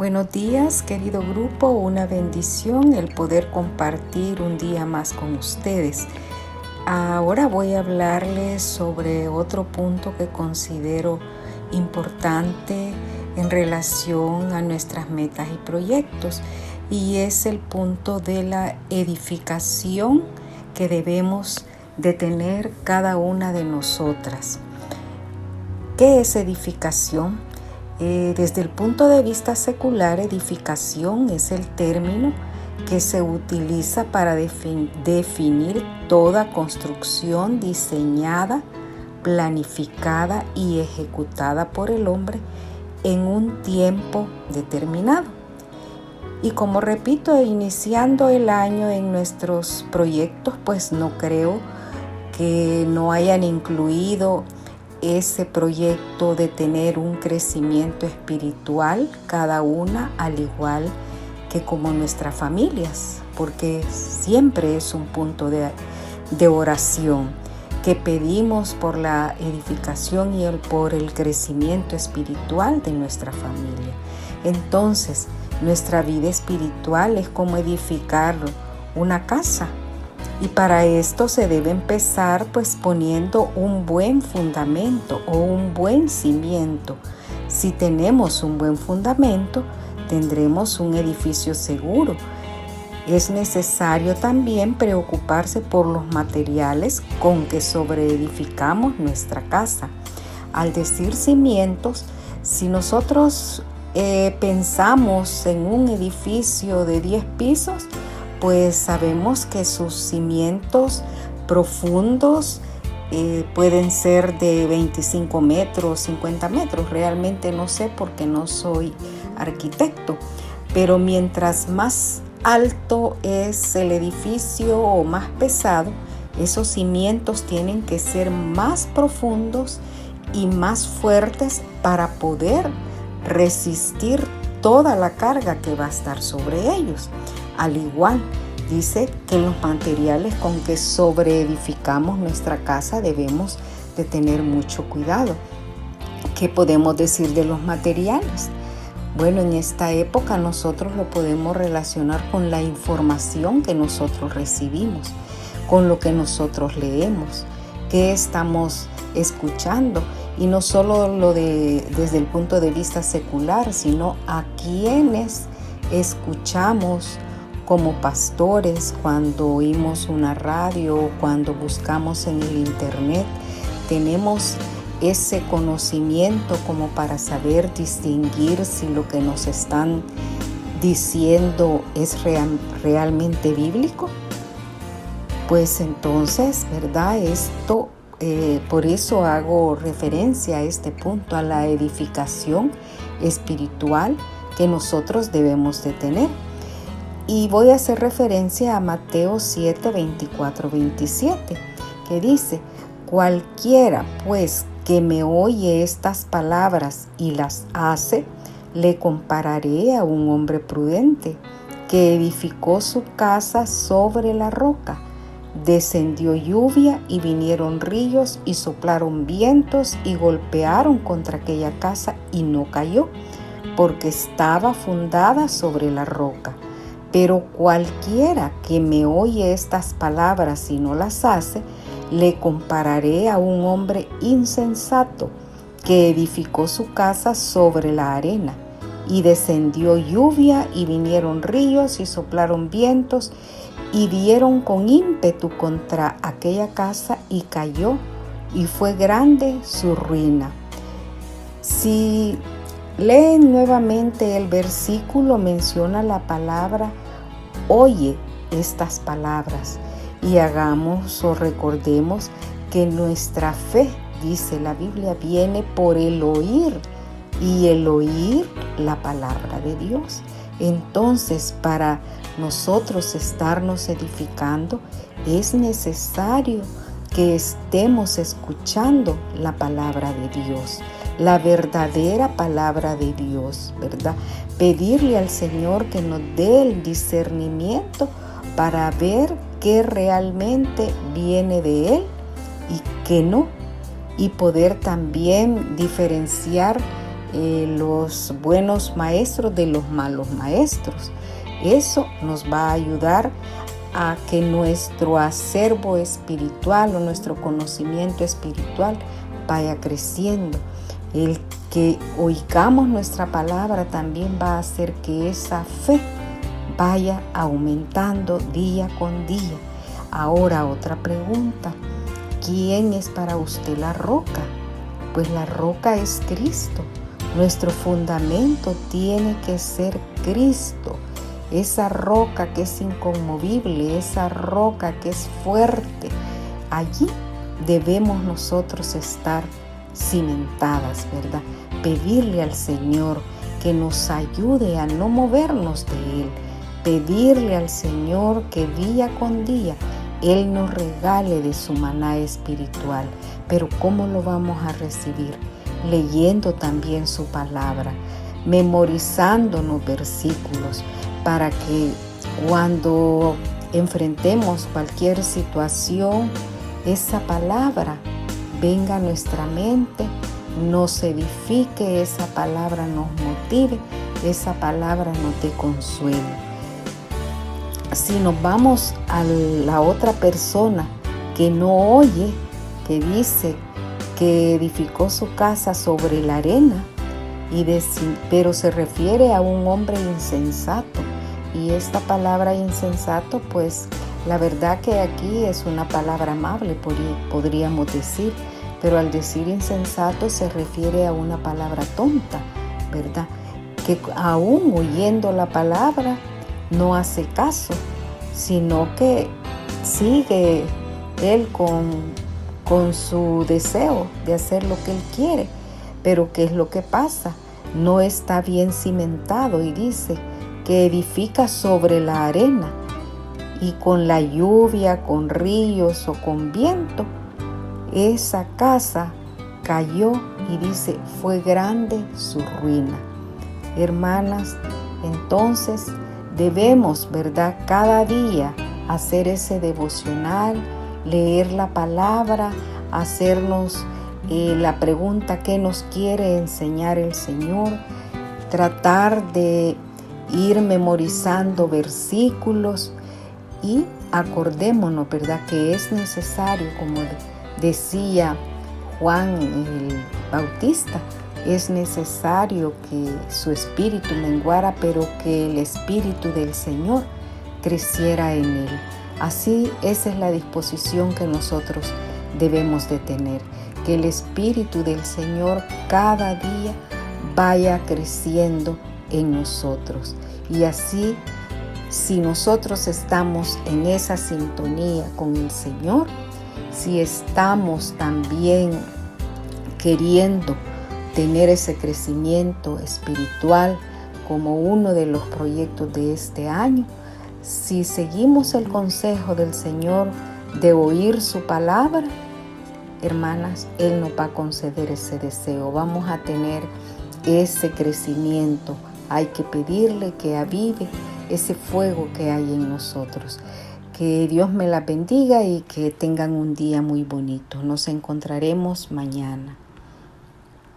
Buenos días, querido grupo, una bendición el poder compartir un día más con ustedes. Ahora voy a hablarles sobre otro punto que considero importante en relación a nuestras metas y proyectos, y es el punto de la edificación que debemos de tener cada una de nosotras. ¿Qué es edificación? Desde el punto de vista secular, edificación es el término que se utiliza para definir toda construcción diseñada, planificada y ejecutada por el hombre en un tiempo determinado. Y como repito, iniciando el año en nuestros proyectos, pues no creo que no hayan incluido ese proyecto de tener un crecimiento espiritual, cada una al igual que como nuestras familias, porque siempre es un punto de oración que pedimos por la edificación y por el crecimiento espiritual de nuestra familia. Entonces, nuestra vida espiritual es como edificar una casa. Y para esto se debe empezar pues poniendo un buen fundamento o un buen cimiento. Si tenemos un buen fundamento, tendremos un edificio seguro. Es necesario también preocuparse por los materiales con que sobreedificamos nuestra casa. Al decir cimientos, si nosotros pensamos en un edificio de 10 pisos, pues sabemos que sus cimientos profundos pueden ser de 25 metros, 50 metros. Realmente no sé porque no soy arquitecto, pero mientras más alto es el edificio o más pesado, esos cimientos tienen que ser más profundos y más fuertes para poder resistir toda la carga que va a estar sobre ellos. Al igual, dice que los materiales con que sobreedificamos nuestra casa debemos de tener mucho cuidado. ¿Qué podemos decir de los materiales? Bueno, en esta época nosotros lo podemos relacionar con la información que nosotros recibimos, con lo que nosotros leemos, qué estamos escuchando, y no solo desde el punto de vista secular, sino a quienes escuchamos como pastores, cuando oímos una radio, cuando buscamos en el internet. Tenemos ese conocimiento como para saber distinguir si lo que nos están diciendo es realmente bíblico. Pues entonces, ¿verdad? Esto, por eso hago referencia a este punto, a la edificación espiritual que nosotros debemos de tener. Y voy a hacer referencia a Mateo 7, 24, 27, que dice: cualquiera pues que me oye estas palabras y las hace, le compararé a un hombre prudente que edificó su casa sobre la roca. Descendió lluvia y vinieron ríos y soplaron vientos y golpearon contra aquella casa y no cayó, porque estaba fundada sobre la roca. Pero cualquiera que me oye estas palabras y no las hace, le compararé a un hombre insensato que edificó su casa sobre la arena. Y descendió lluvia y vinieron ríos y soplaron vientos y dieron con ímpetu contra aquella casa y cayó, y fue grande su ruina. Si leen nuevamente el versículo, menciona la palabra oye estas palabras, y hagamos o recordemos que nuestra fe, dice la Biblia, viene por el oír, y el oír la palabra de Dios. Entonces, para nosotros estarnos edificando, es necesario que estemos escuchando la palabra de Dios, la verdadera palabra de Dios, ¿verdad? Pedirle al Señor que nos dé el discernimiento para ver qué realmente viene de Él y qué no, y poder también diferenciar los buenos maestros de los malos maestros. Eso nos va a ayudar a que nuestro acervo espiritual o nuestro conocimiento espiritual vaya creciendo. El que oigamos nuestra palabra también va a hacer que esa fe vaya aumentando día con día. Ahora otra pregunta: ¿quién es para usted la roca? Pues la roca es Cristo. Nuestro fundamento tiene que ser Cristo. Esa roca que es inconmovible, esa roca que es fuerte. Allí debemos nosotros estar cimentadas, ¿verdad? Pedirle al Señor que nos ayude a no movernos de Él. Pedirle al Señor que día con día Él nos regale de su maná espiritual. Pero ¿cómo lo vamos a recibir? Leyendo también su palabra, memorizando los versículos, para que cuando enfrentemos cualquier situación, esa palabra venga a nuestra mente, nos edifique, esa palabra nos motive, esa palabra nos dé consuelo. Si nos vamos a la otra persona que no oye, que dice que edificó su casa sobre la arena, pero se refiere a un hombre insensato. Y esta palabra insensato, pues la verdad que aquí es una palabra amable, podríamos decir, pero al decir insensato se refiere a una palabra tonta, ¿verdad? Que aún oyendo la palabra no hace caso, sino que sigue él con su deseo de hacer lo que él quiere. Pero ¿qué es lo que pasa? No está bien cimentado, y dice que edifica sobre la arena, y con la lluvia, con ríos o con viento, esa casa cayó, y dice, fue grande su ruina. Hermanas, entonces debemos, ¿verdad?, cada día hacer ese devocional, leer la palabra, hacernos la pregunta: ¿qué nos quiere enseñar el Señor? Tratar de ir memorizando versículos, y acordémonos, ¿verdad?, que es necesario, como decía Juan el Bautista, es necesario que su espíritu menguara, pero que el espíritu del Señor creciera en él. Así, esa es la disposición que nosotros debemos de tener, que el espíritu del Señor cada día vaya creciendo en nosotros. Y así, si nosotros estamos en esa sintonía con el Señor, si estamos también queriendo tener ese crecimiento espiritual como uno de los proyectos de este año, si seguimos el consejo del Señor de oír su palabra, hermanas, Él nos va a conceder ese deseo. Vamos a tener ese crecimiento. Hay que pedirle que avive ese fuego que hay en nosotros. Que Dios me la bendiga y que tengan un día muy bonito. Nos encontraremos mañana.